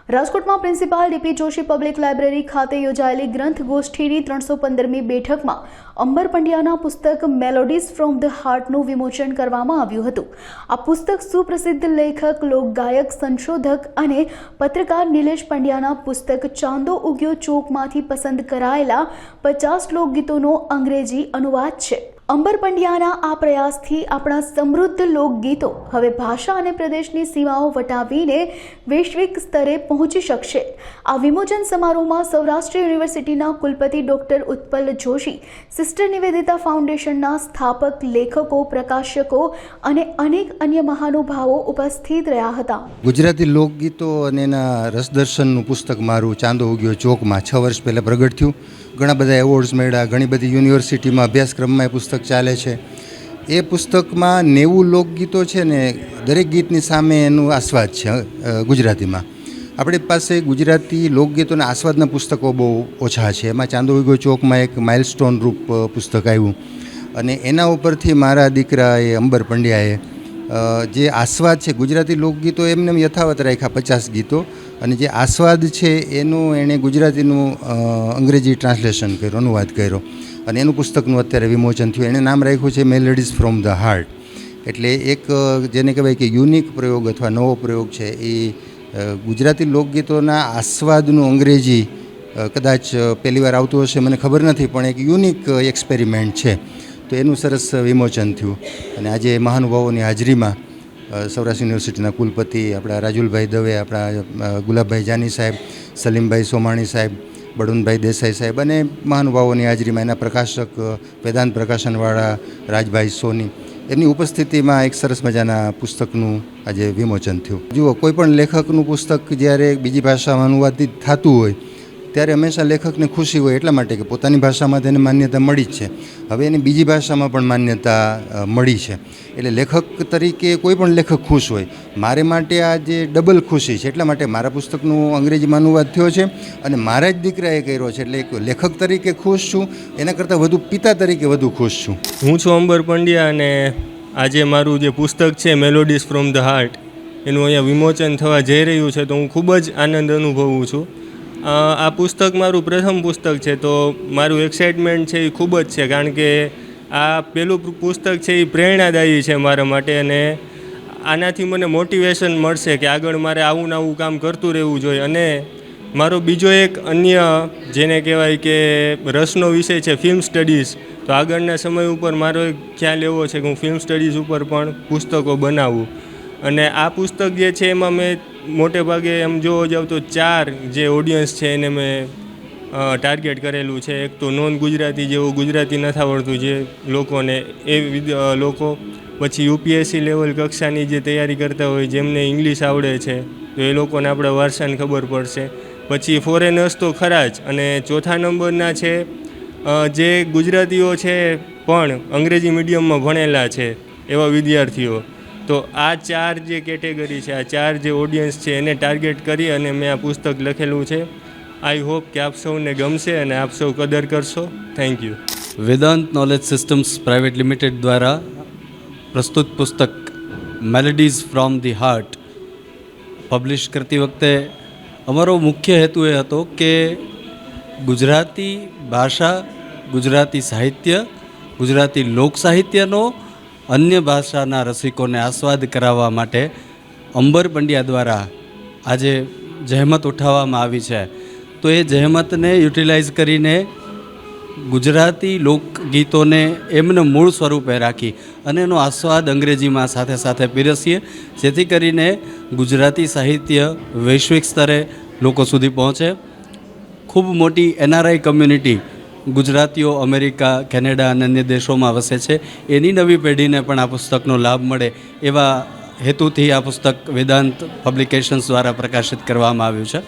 રાજકોટમાં principal DP Joshi public library ખાતે યોજાયેલી ગ્રંથ ગોષ્ઠીની 315મી બેઠકમાં અંબર પંડ્યાના પુસ્તક મેલોડીઝ ફ્રોમ ધ હાર્ટનું વિમોચન કરવામાં આવ્યું હતું। આ પુસ્તક સુપ્રસિદ્ધ લેખક, લોકગાયક, સંશોધક અને પત્રકાર નિલેશ પંડ્યાના પુસ્તક ચાંદો ઉગ્યો ચોકમાંથી પસંદ કરાયેલા 50 લોકગીતોનો અંગ્રેજી અનુવાદ છે। અંબર પંડ્યાના આ પ્રયાસથી આપણા સમૃદ્ધ લોકગીતો હવે ભાષા અને પ્રદેશની સીમાઓ વટાવીને વૈશ્વિક સ્તરે પહોંચી શકશે। આ વિમોચન સમારોહમાં સૌરાષ્ટ્ર યુનિવર્સિટીના કુલપતિ ડોક્ટર ઉત્પલ જોશી, સિસ્ટર નિવેદિતા ફાઉન્ડેશનના સ્થાપક, લેખકો, પ્રકાશકો અને અનેક અન્ય મહાનુભાવો ઉપસ્થિત રહ્યા હતા। ગુજરાતી લોકગીતો અને એના રસદર્શનનું પુસ્તક મારું ચાંદો ઉગ્યો ચોકમાં 6 વર્ષ પહેલાં પ્રગટ થયું। ઘણા બધા એવોર્ડ્સ મળ્યા, ઘણી બધી યુનિવર્સિટીમાં અભ્યાસક્રમમાં એ પુસ્તક ચાલે છે। એ પુસ્તકમાં 90 લોકગીતો છે ને, દરેક ગીતની સામે એનું આસ્વાદ છે। ગુજરાતીમાં આપણી પાસે ગુજરાતી લોકગીતોના આસ્વાદના પુસ્તકો બહુ ઓછા છે। એમાં ચાંદો ઉગ્યો ચોકમાં એક માઇલસ્ટોન રૂપ પુસ્તક આવ્યું અને એના ઉપરથી મારા દીકરાએ અંબર પંડ્યાએ જે આસ્વાદ છે ગુજરાતી લોકગીતો એમને યથાવત રાખ્યા 50 ગીતો, અને જે આસ્વાદ છે એનું એણે ગુજરાતીનું અંગ્રેજી ટ્રાન્સલેશન કર્યું, અનુવાદ કર્યો અને એનું પુસ્તકનું અત્યારે વિમોચન થયું। એણે નામ રાખ્યું છે મેલોડીઝ ફ્રોમ ધ હાર્ટ। એટલે એક જેને કહેવાય કે યુનિક પ્રયોગ અથવા નવો પ્રયોગ છે એ ગુજરાતી લોકગીતોના આસ્વાદનું અંગ્રેજી કદાચ પહેલીવાર આવતું હશે, મને ખબર નથી, પણ એક યુનિક એક્સપેરિમેન્ટ છે। તો એનું સરસ વિમોચન થયું અને આજે મહાનુભાવોની હાજરીમાં સૌરાષ્ટ્ર યુનિવર્સિટીના કુલપતિ આપણા રાજુલભાઈ દવે, આપણા ગુલાબભાઈ જાની સાહેબ, સલીમભાઈ સોમાણી સાહેબ, બળવંતભાઈ દેસાઈ સાહેબ અને મહાનુભાવોની હાજરીમાં એના પ્રકાશક, વેદાંત પ્રકાશનવાળા રાજભાઈ સોની, એમની ઉપસ્થિતિમાં એક સરસ મજાના પુસ્તકનું આજે વિમોચન થયું। જુઓ, કોઈપણ લેખકનું પુસ્તક જ્યારે બીજી ભાષામાં અનુવાદિત થતું હોય ત્યારે હંમેશા લેખકને ખુશી હોય, એટલા માટે કે પોતાની ભાષામાં તેને માન્યતા મળી જ છે, હવે એની બીજી ભાષામાં પણ માન્યતા મળી છે। એટલે લેખક તરીકે કોઈ પણ લેખક ખુશ હોય। મારે માટે આ જે ડબલ ખુશી છે, એટલા માટે મારા પુસ્તકનું અંગ્રેજીમાં અનુવાદ થયો છે અને મારા જ દીકરાએ કર્યો છે, એટલે એક લેખક તરીકે ખુશ છું, એના કરતાં વધુ પિતા તરીકે વધુ ખુશ છું। હું છું અંબર પંડ્યા અને આજે મારું જે પુસ્તક છે મેલોડીઝ ફ્રોમ ધ હાર્ટ એનું અહીંયા વિમોચન થવા જઈ રહ્યું છે, તો હું ખૂબ જ આનંદ અનુભવું છું। આ પુસ્તક મારું પ્રથમ પુસ્તક છે, તો મારું એક્સાઇટમેન્ટ છે એ ખૂબ જ છે, કારણ કે આ પહેલું પુસ્તક છે એ પ્રેરણાદાયી છે મારા માટે અને આનાથી મને મોટિવેશન મળશે કે આગળ મારે આવું ને આવું કામ કરતું રહેવું જોઈએ। અને મારો બીજો એક અન્ય જેને કહેવાય કે રસનો વિષય છે ફિલ્મ સ્ટડીઝ, તો આગળના સમય ઉપર મારો એક ખ્યાલ એવો છે કે હું ફિલ્મ સ્ટડીઝ ઉપર પણ પુસ્તકો બનાવું। અને આ પુસ્તક જે છે એમાં મેં મોટે ભાગે એમ જોવા જાવ તો 4 જે ઓડિયન્સ છે એને મેં ટાર્ગેટ કરેલું છે। એક તો નોન ગુજરાતી, જેવું ગુજરાતી નથી આવડતું જે લોકોને, એ લોકો, પછી યુપીએસસી લેવલ કક્ષાની જે તૈયારી કરતા હોય જેમને ઇંગ્લિશ આવડે છે તો એ લોકોને આપણા વારસાની ખબર પડશે, પછી ફોરેનર્સ તો ખરા જ, અને ચોથા નંબરના છે જે ગુજરાતીઓ છે પણ અંગ્રેજી મીડિયમમાં ભણેલા છે એવા વિદ્યાર્થીઓ। તો આ 4 જે કેટેગરી છે, આ 4 જે ઓડિયન્સ છે એને ટાર્ગેટ કરી અને મેં આ પુસ્તક લખેલું છે। આઈ હોપ કે આપ સૌને ગમશે અને આપ સૌ કદર કરશો। Thank you. Vedant knowledge systems private limited દ્વારા પ્રસ્તુત પુસ્તક melodies from the heart publish કરતી વખતે અમારો મુખ્ય હેતુ એ હતો કે ગુજરાતી ભાષા, ગુજરાતી સાહિત્ય, ગુજરાતી લોક સાહિત્યનો અન્ય ભાષાના રસિકોને આસ્વાદ કરાવવા માટે અંબર પંડ્યા દ્વારા આજે જહેમત ઉઠાવવામાં આવી છે, તો એ જહેમતને યુટિલાઇઝ કરીને ગુજરાતી લોકગીતોને એમને મૂળ સ્વરૂપે રાખી અને એનો આસ્વાદ અંગ્રેજીમાં સાથે સાથે પીરસીએ, જેથી કરીને ગુજરાતી સાહિત્ય વૈશ્વિક સ્તરે લોકો સુધી પહોંચે। ખૂબ મોટી NRI કમ્યુનિટી ગુજરાતીઓ અમેરિકા, કેનેડા અને અન્ય દેશોમાં વસે છે, એની નવી પેઢીને પણ આ પુસ્તકનો લાભ મળે એવા હેતુથી આ પુસ્તક વેદાંત પબ્લિકેશન્સ દ્વારા પ્રકાશિત કરવામાં આવ્યું છે।